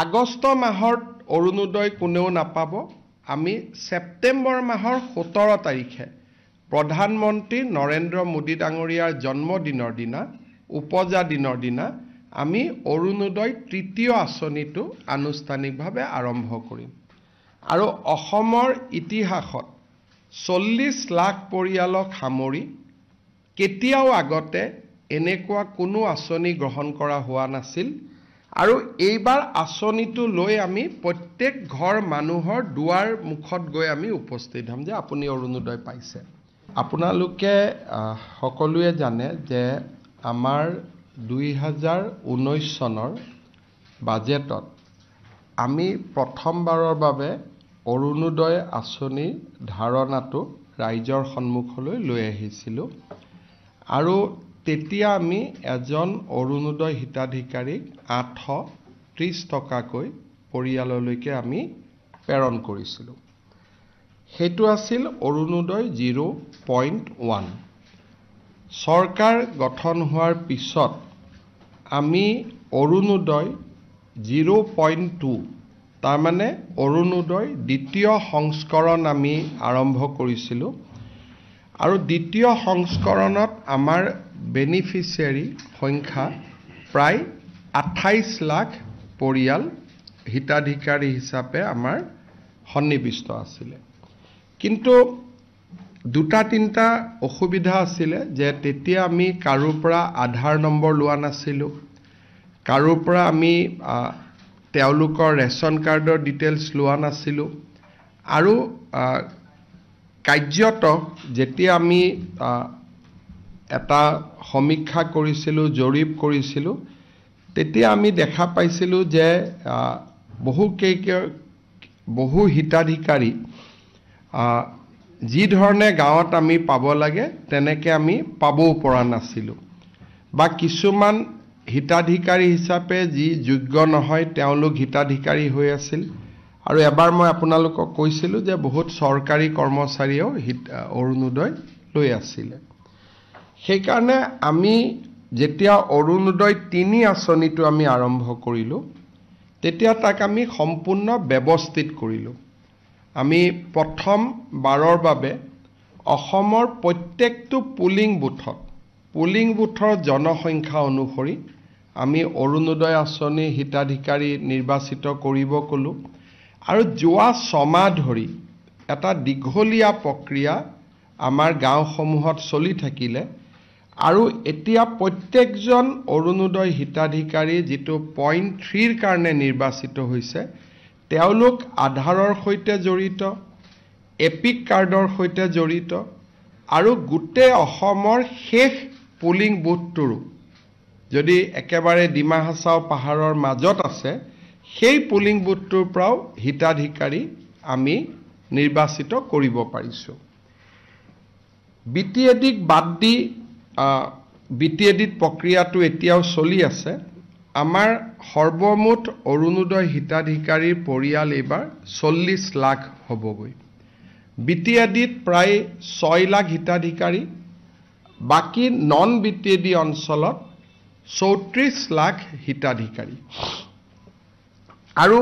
আগষ্ট মাহৰ অৰুণোদয় কোনেও নাপাব আমি সেপ্টেম্বৰ মাহৰ 17 তাৰিখে প্ৰধানমন্ত্ৰী নৰেন্দ্ৰ মোদী ডাঙৰীয়াৰ জন্মদিনৰ দিনা উপজা দিনৰ দিনা আমি অৰুণোদয় তৃতীয় আঁচনিটো আনুষ্ঠানিকভাৱে আৰম্ভ কৰিম আৰু অসমৰ ইতিহাসত 40 লাখ পৰিয়ালক সামৰি কেতিয়াও আগতে এনেকুৱা কোনো আঁচনি গ্ৰহণ কৰা হোৱা নাছিল আৰু এইবাৰ আঁচনিটো লৈ আমি প্ৰত্যেক ঘৰ মানুহৰ দুৱাৰ মুখত গৈ আমি উপস্থিত হ'ম যে আপুনি অৰুণোদয় পাইছে আপোনালোকে সকলোৱে জানে যে আমাৰ 2019 চনৰ বাজেটত আমি প্ৰথমবাৰৰ বাবে অৰুণোদয় আঁচনি ধাৰণাটো ৰাইজৰ সন্মুখলৈ লৈ আহিছিলোঁ আৰু তেতিয়া আমি এজন অৰুণোদয় হিতাধিকাৰীক 830 টকাকৈ পৰিয়াললৈকে আমি প্ৰেৰণ কৰিছিলোঁ সেইটো আছিল অৰুণোদয় 0.1 চৰকাৰ গঠন হোৱাৰ পিছত আমি অৰুণোদয় 0.2 তাৰ মানে অৰুণোদয় দ্বিতীয় সংস্কৰণ আমি আৰম্ভ কৰিছিলোঁ আৰু দ্বিতীয় সংস্কৰণত আমাৰ বেনিফিচিয়াৰী সংখ্যা প্ৰায় 28 লাখ পৰিয়াল হিতাধিকাৰী হিচাপে আমাৰ সন্নিবিষ্ট আছিল কিন্তু দুটা তিনটা অসুবিধা আছিল যে তেতিয়া আমি কাৰোৰ পৰা আধাৰ নম্বৰ লোৱা নাছিলোঁ কাৰোৰ পৰা আমি তেওঁলোকৰ ৰেচন কাৰ্ডৰ ডিটেইলছ লোৱা নাছিলোঁ আৰু কাৰ্যত যেতিয়া আমি এটা সমীক্ষা কৰিছিলোঁ জৰীপ কৰিছিলোঁ তেতিয়া আমি দেখা পাইছিলোঁ যে বহু হিতাধিকাৰী যি ধৰণে গাঁৱত আমি পাব লাগে তেনেকে আমি পাবও পৰা নাছিলোঁ বা কিছুমান হিতাধিকাৰী হিচাপে যি যোগ্য নহয় তেওঁলোক হিতাধিকাৰী হৈ আছিল আৰু এবাৰ মই আপোনালোকক কৈছিলোঁ যে বহুত চৰকাৰী কৰ্মচাৰীও অৰুণোদয় লৈ আছিল সেইকাৰণে আমি যেতিয়া অৰুণোদয় 3 আঁচনিটো আমি আৰম্ভ কৰিলোঁ তেতিয়া তাক আমি সম্পূৰ্ণ ব্যৱস্থিত কৰিলোঁ আমি প্ৰথম বাৰৰ বাবে অসমৰ প্ৰত্যেকটো পুলিং বুথৰ জনসংখ্যা অনুসৰি আমি অৰুণোদয় আঁচনি হিতাধিকাৰী নিৰ্বাচিত কৰিব ক'লো আৰু যোৱা 6 মাহ ধৰি এটা দীঘলীয়া প্ৰক্ৰিয়া আমাৰ গাঁওসমূহত চলি থাকিলে আৰু এতিয়া প্ৰত্যেকজন অৰুণোদয় হিতাধিকাৰী যেটো পইণ্ট 3 ৰ কাৰণে নিৰ্বাচিত হৈছে তেওঁলোক আধাৰৰ সৈতে জড়িত এপিক কাৰ্ডৰ সৈতে জড়িত আৰু গোটেই অসমৰ শেষ পুলিং বুথটোৰ যদি একেবাৰে ডিমা হাছাও পাহাৰৰ মাজত আছে সেই পুলিং বুথটোৰ পৰাও হিতাধিকাৰী আমি নিৰ্বাচিত কৰিব পাৰিছো বিটিএডিক বাদ দি বিটিএডিত প্ৰক্ৰিয়াটো এতিয়াও চলি আছে আমাৰ সৰ্বমুঠ অৰুণোদয় হিতাধিকাৰীৰ পৰিয়াল এবাৰ 40 লাখ হ'বগৈ বিটিএডিত প্ৰায় 6 লাখ হিতাধিকাৰী বাকি নন বিটিএডি অঞ্চলত 34 লাখ হিতাধিকাৰী আৰু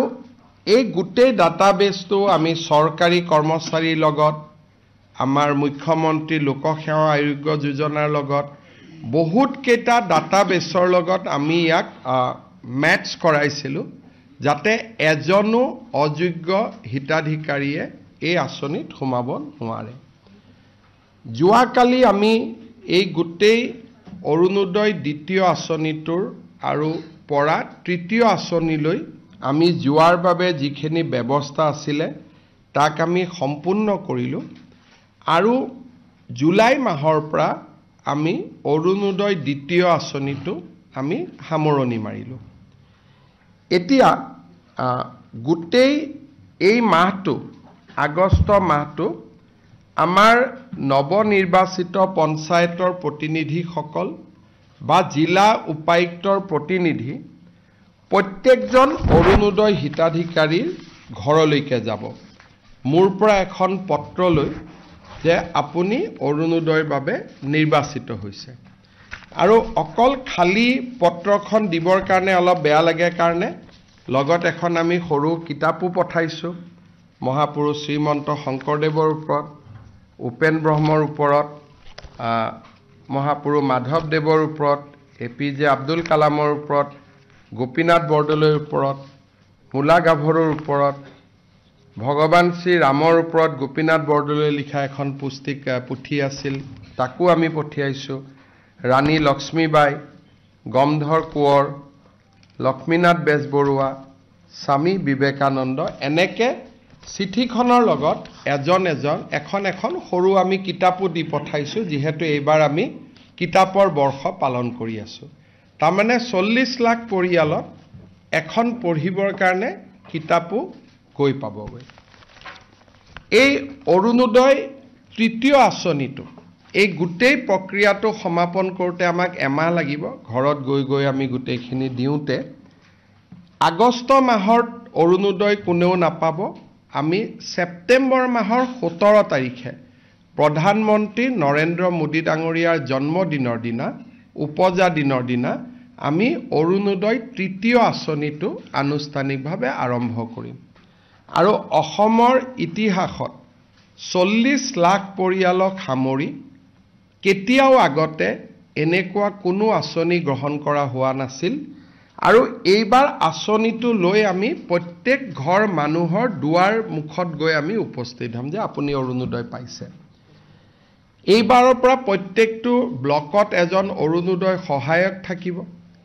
এই গোটেই ডাটাবেছটো আমি চৰকাৰী কৰ্মচাৰীৰ লগত আমাৰ মুখ্যমন্ত্ৰী লোকসেৱা আয়োগ যোজনাৰ লগত বহুত কেইটা ডাটাবেছৰ লগত আমি ইয়াক মেটচ কৰাইছিলোঁ যাতে এজনো অযোগ্য হিতাধিকাৰীয়ে এই আঁচনিত সোমাব নোৱাৰে যোৱাকালি আমি এই গোটেই অৰুণোদয় দ্বিতীয় আঁচনিটোৰ আৰু পৰা তৃতীয় আঁচনিলৈ আমি যোৱাৰ বাবে যিখিনি ব্যৱস্থা আছিল তাক আমি সম্পূৰ্ণ কৰিলোঁ আৰু জুলাই মাহৰ পৰা আমি অৰুণোদয় দ্বিতীয় আঁচনিটো আমি সামৰণি মাৰিলোঁ এতিয়া গোটেই এই মাহটো আগষ্ট মাহটো আমাৰ নৱনিৰ্বাচিত পঞ্চায়তৰ প্ৰতিনিধিসকল বা জিলা উপায়ুক্তৰ প্ৰতিনিধি প্ৰত্যেকজন অৰুণোদয় হিতাধিকাৰীৰ ঘৰলৈকে যাব মোৰ পৰা এখন পত্ৰ লৈ যে আপুনি অৰুণোদয়ৰ বাবে নিৰ্বাচিত হৈছে আৰু অকল খালি পত্ৰখন দিবৰ কাৰণে অলপ বেয়া লাগে কাৰণে লগত এখন আমি সৰু কিতাপো পঠাইছোঁ মহাপুৰুষ শ্ৰীমন্ত শংকৰদেৱৰ ওপৰত উপেন ব্ৰহ্মৰ ওপৰত মহাপুৰুষ মাধৱদেৱৰ ওপৰত APJ আব্দুল কালামৰ ওপৰত গোপীনাথ বৰদলৈৰ ওপৰত মূলা গাভৰুৰ ওপৰত ভগৱান শ্ৰী ৰামৰ ওপৰত গোপীনাথ বৰদলৈ লিখা এখন পুথি আছিল তাকো আমি পঠিয়াইছোঁ ৰাণী লক্ষ্মীবাই গমধৰ কোঁৱৰ লক্ষ্মীনাথ বেজবৰুৱা স্বামী বিবেকানন্দ এনেকে চিঠিখনৰ লগত এখন সৰু আমি কিতাপো দি পঠাইছোঁ যিহেতু এইবাৰ আমি কিতাপৰ বৰ্ষ পালন কৰি আছোঁ তাৰমানে 40 লাখ পৰিয়ালত এখন পঢ়িবৰ কাৰণে কিতাপো গৈ পাবগৈ এই অৰুণোদয় তৃতীয় আঁচনিটো এই গোটেই প্ৰক্ৰিয়াটো সমাপন কৰোঁতে আমাক এমাহ লাগিব ঘৰত গৈ আমি গোটেইখিনি দিওঁতে আগষ্ট মাহৰ অৰুণোদয় কোনেও নাপাব আমি ছেপ্টেম্বৰ মাহৰ 17 তাৰিখে প্ৰধানমন্ত্ৰী নৰেন্দ্ৰ মোদী ডাঙৰীয়াৰ জন্মদিনৰ দিনা উপজা দিনৰ দিনা আমি অৰুণোদয় তৃতীয় আঁচনিটো আনুষ্ঠানিকভাৱে আৰম্ভ কৰিম আৰু অসমৰ ইতিহাসত 40 লাখ পৰিয়ালক সামৰি কেতিয়াও আগতে এনেকুৱা কোনো আঁচনি গ্ৰহণ কৰা হোৱা নাছিল আৰু এইবাৰ আঁচনিটো লৈ আমি প্ৰত্যেক ঘৰ মানুহৰ দুৱাৰ মুখত গৈ আমি উপস্থিত হ'ম যে আপুনি অৰুণোদয় পাইছে এইবাৰৰ পৰা প্ৰত্যেকটো ব্লকত এজন অৰুণোদয় সহায়ক থাকিব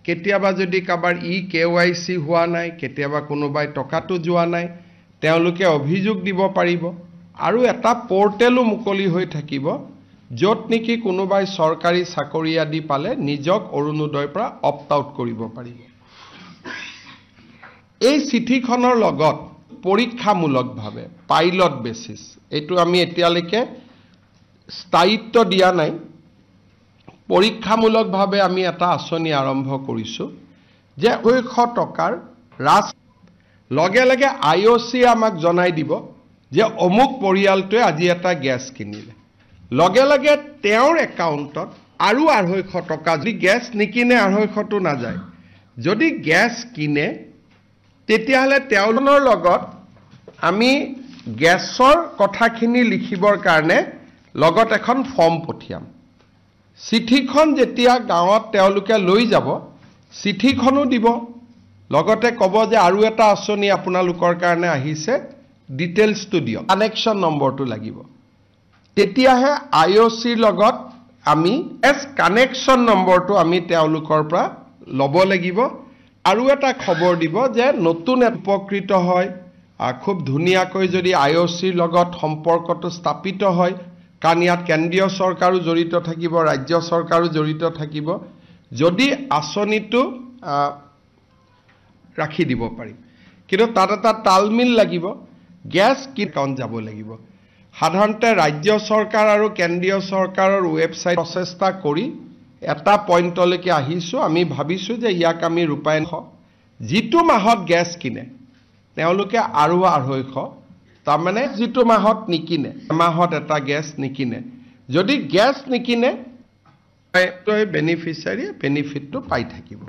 কেতিয়াবা যদি কাবাৰ KYC হোৱা নাই কেতিয়াবা কোনোবাই টকাটো যোৱা নাই তেওঁলোকে অভিযোগ দিব পাৰিব আৰু এটা পৰ্টেলো মুকলি হৈ থাকিব য'ত নেকি কোনোবাই চৰকাৰী চাকৰি আদি পালে নিজক অৰুণোদয়ৰ পৰা অপ্ট আউট কৰিব পাৰিব এই চিঠিখনৰ লগত পৰীক্ষামূলকভাৱে পাইলট বেচিছ এইটো আমি এতিয়ালৈকে স্থায়িত্ব দিয়া নাই পৰীক্ষামূলকভাৱে আমি এটা আঁচনি আৰম্ভ কৰিছোঁ যে 200 টকাৰ ৰাজ লগে লগে IOC আমাক জনাই দিব যে অমুক পৰিয়ালটোৱে আজি এটা গেছ কিনিলে লগে লগে তেওঁৰ একাউণ্টত আৰু 250 টকা যদি গেছ নিকিনে 250টো নাযায় যদি গেছ কিনে তেতিয়াহ'লে তেওঁলোকৰ লগত আমি গেছৰ কথাখিনি লিখিবৰ কাৰণে লগত এখন ফৰ্ম পঠিয়াম চিঠিখন যেতিয়া গাঁৱত তেওঁলোকে লৈ যাব চিঠিখনো দিব লগতে ক'ব যে আৰু এটা আঁচনি আপোনালোকৰ কাৰণে আহিছে ডিটেইলছটো দিয়ক কানেকশ্যন নম্বৰটো লাগিব তেতিয়াহে IOCৰ লগত আমি কানেকশ্যন নম্বৰটো আমি তেওঁলোকৰ পৰা ল'ব লাগিব আৰু এটা খবৰ দিব যে নতুন উপকৃত হয় খুব ধুনীয়াকৈ যদি IOCৰ লগত সম্পৰ্কটো স্থাপিত হয় কাৰণ ইয়াত কেন্দ্ৰীয় চৰকাৰো জড়িত থাকিব ৰাজ্য চৰকাৰো জড়িত থাকিব যদি আঁচনিটো ৰাখি দিব পাৰিম কিন্তু তাত এটা তালমিল লাগিব গ্যাস কি একাউণ্ট যাব লাগিব সাধাৰণতে ৰাজ্য চৰকাৰ আৰু কেন্দ্ৰীয় চৰকাৰৰ ৱেবছাইট প্ৰচেষ্টা কৰি এটা পইণ্টলৈকে আহিছোঁ আমি ভাবিছোঁ যে ইয়াক আমি ৰূপায়ণ যিটো মাহত গ্যাস কিনে তেওঁলোকে আৰু 250 তাৰমানে যিটো মাহত নিকিনে মাহত এটা গ্যাস নিকিনে যদি গ্যাস নিকিনে বেনিফিচিয়াৰী বেনিফিটটো পাই থাকিব